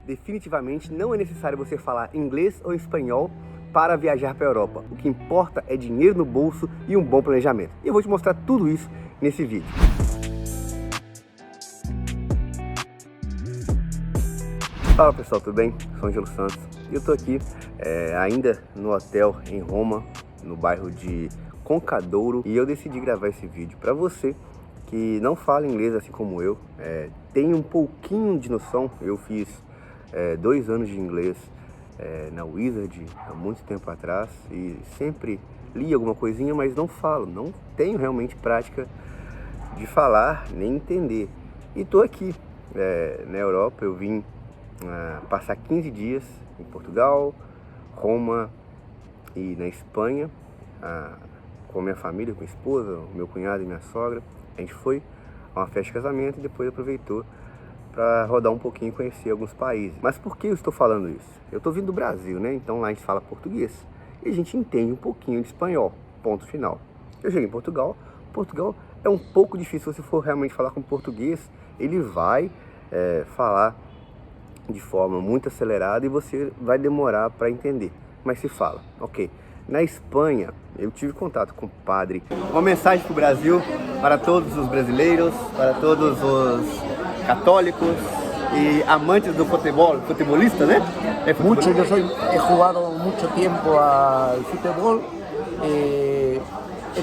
Definitivamente não é necessário você falar inglês ou espanhol para viajar para a Europa. O que importa é dinheiro no bolso e um bom planejamento. E eu vou te mostrar tudo isso nesse vídeo. Fala pessoal, tudo bem? Eu sou Angelo Santos e eu tô aqui ainda no hotel em Roma, no bairro de Concadouro, e eu decidi gravar esse vídeo para você que não fala inglês assim como eu, tem um pouquinho de noção. Eu fiz 2 anos de inglês na Wizard há muito tempo atrás e sempre li alguma coisinha, mas não falo, não tenho realmente prática de falar nem entender. E tô aqui na Europa. Eu vim passar 15 dias em Portugal, Roma e na Espanha, com a minha família, com a esposa, o meu cunhado e minha sogra. A gente foi a uma festa de casamento e depois aproveitou para rodar um pouquinho e conhecer alguns países. Mas por que eu estou falando isso? Eu estou vindo do Brasil, né? Então lá a gente fala português e a gente entende um pouquinho de espanhol, ponto final. Eu cheguei em Portugal. Portugal é um pouco difícil. Se você for realmente falar com português, ele vai falar de forma muito acelerada e você vai demorar para entender, mas se fala, ok. Na Espanha, eu tive contato com o padre. Uma mensagem para o Brasil, para todos os brasileiros, para todos os católicos y amantes del fútbol, futbolista, ¿no? Mucho, yo he jugado mucho tiempo al fútbol, he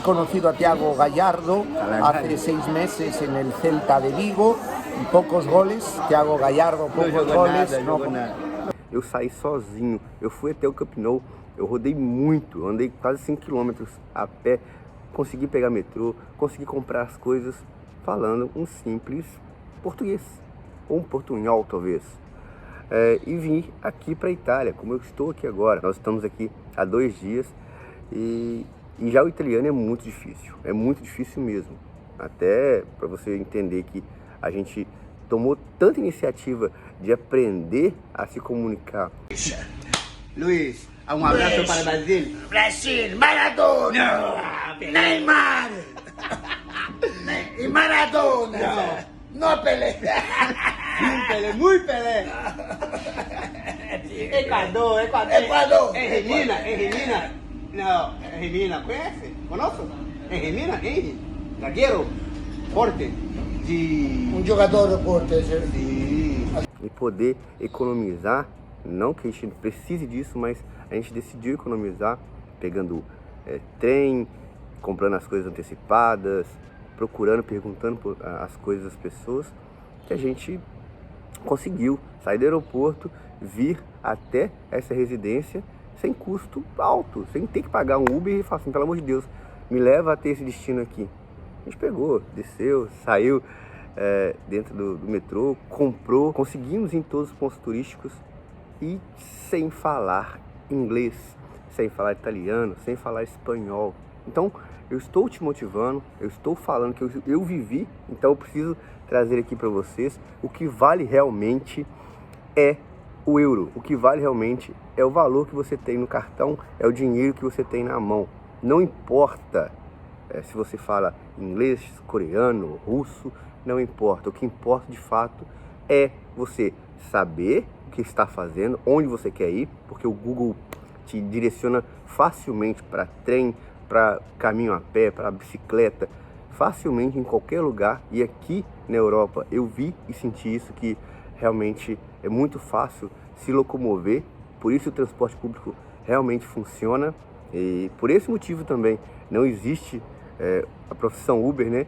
conocido a Thiago Gallardo hace 6 meses en el Celta de Vigo, y pocos goles. Thiago Gallardo, pocos goles. Eu saí sozinho, eu fui até o Camp Nou, eu rodei muito, eu andei quase 5 km a pé, consegui pegar metrô, consegui comprar as coisas falando um simples português, ou um portunhol talvez. E vim aqui para a Itália, como eu estou aqui agora. Nós estamos aqui há 2 dias e já o italiano é muito difícil mesmo. Até para você entender que a gente tomou tanta iniciativa de aprender a se comunicar. Luis, um abraço para o Brasil. Brasil, Maradona, Neymar e Maradona. No Pelé. Pelé, muito Pelé. Equador. Regina. Não, Regina, conhece? Conosco? Regina, zagueiro, forte. Un jogador forte. E poder economizar, não que a gente precise disso, mas a gente decidiu economizar pegando trem, comprando as coisas antecipadas, procurando, perguntando as coisas das pessoas, que a gente conseguiu sair do aeroporto, vir até essa residência sem custo alto, sem ter que pagar um Uber e falar assim, pelo amor de Deus, me leva até esse destino aqui. A gente pegou, desceu, saiu dentro do metrô, comprou, conseguimos ir em todos os pontos turísticos e sem falar inglês, sem falar italiano, sem falar espanhol. Então, eu estou te motivando, eu estou falando que eu vivi, então eu preciso trazer aqui para vocês o que vale realmente é o euro. O que vale realmente é o valor que você tem no cartão, é o dinheiro que você tem na mão. Não importa se você fala inglês, coreano, russo, não importa. O que importa de fato é você saber o que está fazendo, onde você quer ir, porque o Google te direciona facilmente para trem, para caminho a pé, para bicicleta, facilmente em qualquer lugar. E aqui na Europa eu vi e senti isso, que realmente é muito fácil se locomover, por isso o transporte público realmente funciona. E por esse motivo também não existe a profissão Uber, né?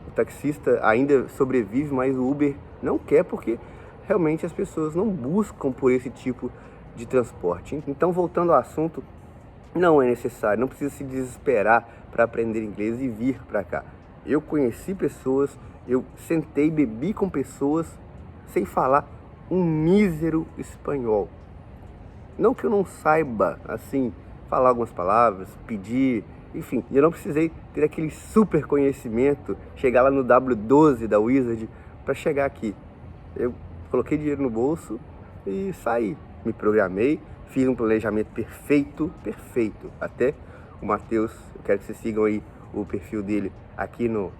O taxista ainda sobrevive, mas o Uber não quer, porque realmente as pessoas não buscam por esse tipo de transporte. Então, voltando ao assunto, não é necessário, não precisa se desesperar para aprender inglês e vir para cá. Eu conheci pessoas, eu sentei, bebi com pessoas sem falar um mísero espanhol. Não que eu não saiba, assim, falar algumas palavras, pedir, enfim, eu não precisei ter aquele super conhecimento, chegar lá no W12 da Wizard para chegar aqui. Eu coloquei dinheiro no bolso e saí, me programei, fiz um planejamento perfeito. Até o Matheus, eu quero que vocês sigam aí o perfil dele aqui no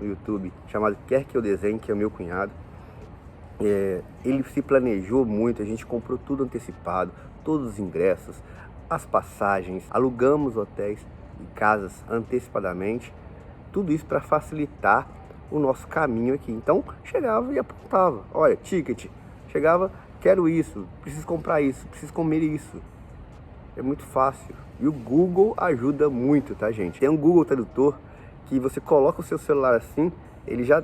YouTube, chamado Quer Que Eu Desenhe, que é o meu cunhado. Ele se planejou muito, a gente comprou tudo antecipado, todos os ingressos, as passagens, alugamos hotéis e casas antecipadamente, tudo isso para facilitar o nosso caminho aqui. Então chegava e apontava, olha, ticket, chegava, quero isso, preciso comprar isso, preciso comer isso. É muito fácil. E o Google ajuda muito, tá, gente? Tem um Google Tradutor que você coloca o seu celular assim, ele já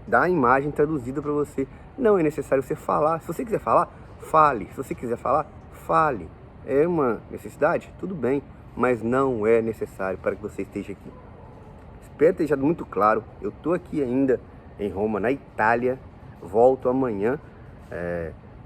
dá a imagem traduzida para você. Não é necessário você falar. Se você quiser falar, fale. Se você quiser falar, fale. É uma necessidade? Tudo bem, mas não é necessário para que você esteja aqui. Espero ter deixado muito claro. Eu tô aqui ainda em Roma, na Itália. Volto amanhã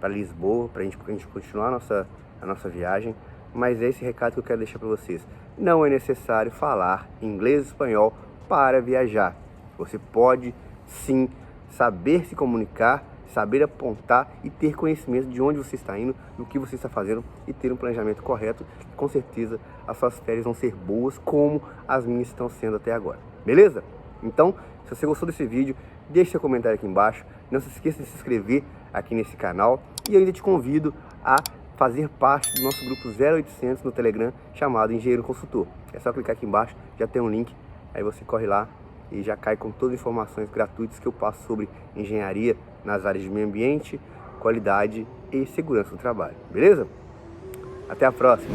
para Lisboa, para a gente continuar a nossa viagem. Mas é esse recado que eu quero deixar para vocês. Não é necessário falar inglês e espanhol para viajar. Você pode sim saber se comunicar, saber apontar e ter conhecimento de onde você está indo, do que você está fazendo e ter um planejamento correto. Com certeza as suas férias vão ser boas como as minhas estão sendo até agora. Beleza? Então, se você gostou desse vídeo, deixe seu comentário aqui embaixo. Não se esqueça de se inscrever aqui nesse canal. E eu ainda te convido a fazer parte do nosso grupo 0800 no Telegram, chamado Engenheiro Consultor. É só clicar aqui embaixo, já tem um link, aí você corre lá e já cai com todas as informações gratuitas que eu passo sobre engenharia nas áreas de meio ambiente, qualidade e segurança do trabalho. Beleza? Até a próxima!